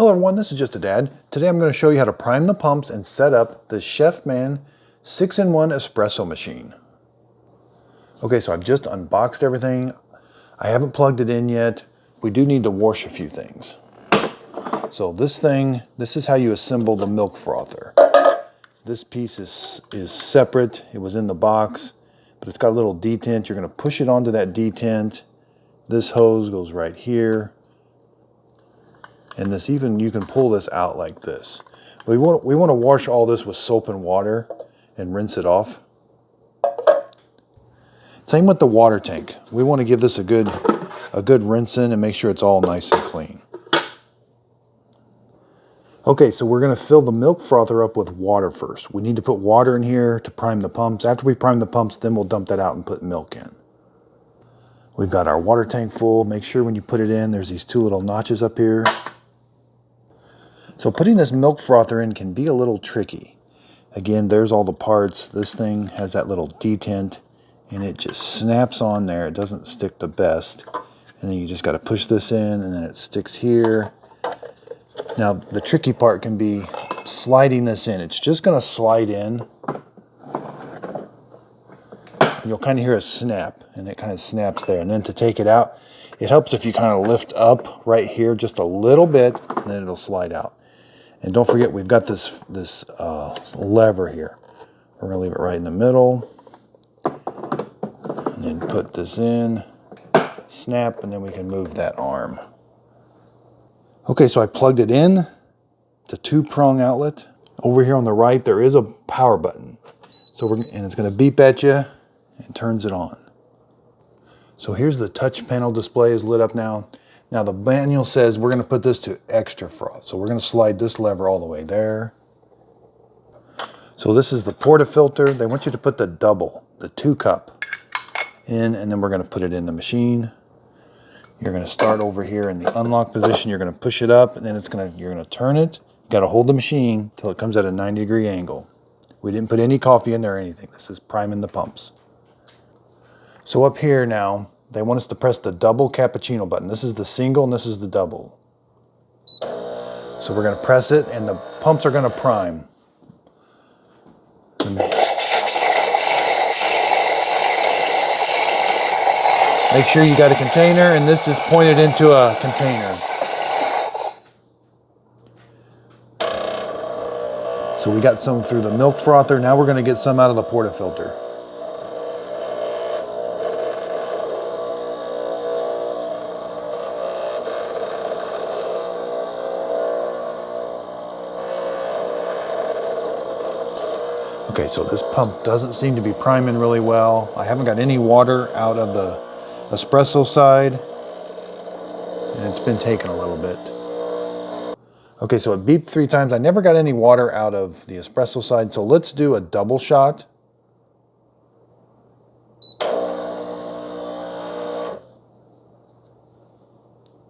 Hello everyone, this is Just a Dad. Today I'm going to show you how to prime the pumps and set up the Chefman 6-in-1 espresso machine. Okay, so I've just unboxed everything. I haven't plugged it in yet. We do need to wash a few things. So this is how you assemble the milk frother. This piece is separate. It was in the box, but it's got a little detent. You're going to push it onto that detent. This hose goes right here. And this you can pull this out like this. We want to wash all this with soap and water and rinse it off. Same with the water tank. We want to give this a good rinsing and make sure it's all nice and clean. Okay, so we're going to fill the milk frother up with water first. We need to put water in here to prime the pumps. After we prime the pumps, then we'll dump that out and put milk in. We've got our water tank full. Make sure when you put it in, there's these two little notches up here. So putting this milk frother in can be a little tricky. Again, there's all the parts. This thing has that little detent and it just snaps on there. It doesn't stick the best. And then you just got to push this in and then it sticks here. Now the tricky part can be sliding this in. It's just going to slide in. And you'll kind of hear a snap and it kind of snaps there. And then to take it out, it helps if you kind of lift up right here just a little bit and then it'll slide out. And don't forget, we've got this lever here. We're going to leave it right in the middle. And then put this in, snap, and then we can move that arm. Okay, so I plugged it in. It's a 2-prong outlet. Over here on the right, there is a power button. And it's going to beep at you and turns it on. So here's the touch panel display is lit up now. Now the manual says we're going to put this to extra froth. So we're going to slide this lever all the way there. So this is the portafilter. They want you to put the 2-cup in, and then we're going to put it in the machine. You're going to start over here in the unlock position. You're going to push it up, and then you're going to turn it. You got to hold the machine till it comes at a 90-degree angle. We didn't put any coffee in there or anything. This is priming the pumps. So up here now, they want us to press the double cappuccino button. This is the single and this is the double. So we're going to press it and the pumps are going to prime. Make sure you got a container, and this is pointed into a container. So we got some through the milk frother. Now we're going to get some out of the portafilter. Okay, so this pump doesn't seem to be priming really well. I haven't got any water out of the espresso side, and it's been taking a little bit. Okay, so it beeped 3 times. I never got any water out of the espresso side, so let's do a double shot.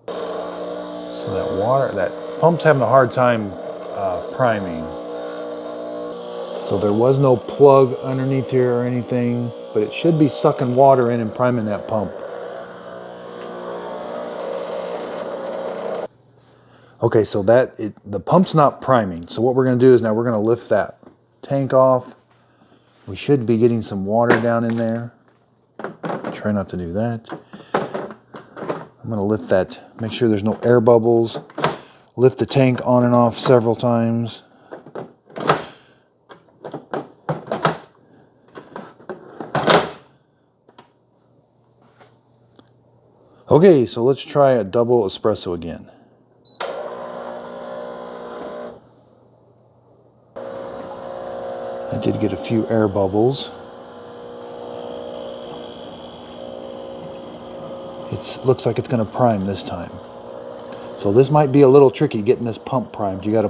So that pump's having a hard time priming. So there was no plug underneath here or anything, but it should be sucking water in and priming that pump. Okay, so the pump's not priming. So what we're going to do is now we're going to lift that tank off. We should be getting some water down in there. Try not to do that. I'm going to lift that, make sure there's no air bubbles. Lift the tank on and off several times. Okay, so let's try a double espresso again. I did get a few air bubbles. It looks like it's going to prime this time. So this might be a little tricky getting this pump primed. You got to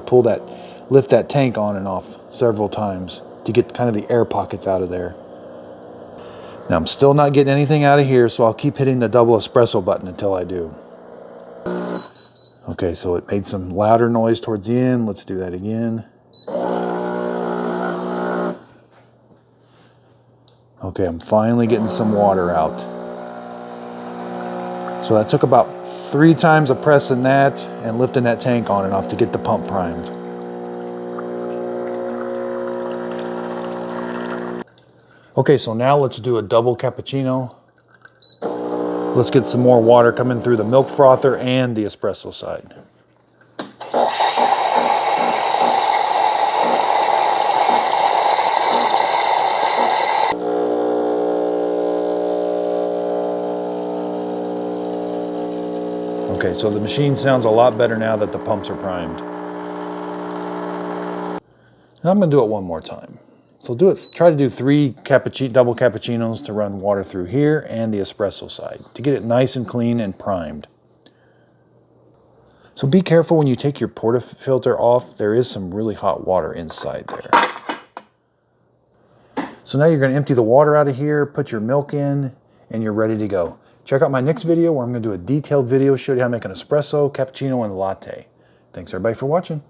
lift that tank on and off several times to get kind of the air pockets out of there. Now I'm still not getting anything out of here, so I'll keep hitting the double espresso button until I do. Okay, so it made some louder noise towards the end. Let's do that again. Okay, I'm finally getting some water out. So that took about 3 times of pressing that and lifting that tank on and off to get the pump primed. Okay, so now let's do a double cappuccino. Let's get some more water coming through the milk frother and the espresso side. Okay, so the machine sounds a lot better now that the pumps are primed. And I'm gonna do it one more time. So try to do 3 double cappuccinos to run water through here and the espresso side to get it nice and clean and primed. So be careful when you take your portafilter off. There is some really hot water inside there. So now you're gonna empty the water out of here, put your milk in, and you're ready to go. Check out my next video where I'm gonna do a detailed video, show you how to make an espresso, cappuccino, and latte. Thanks everybody for watching.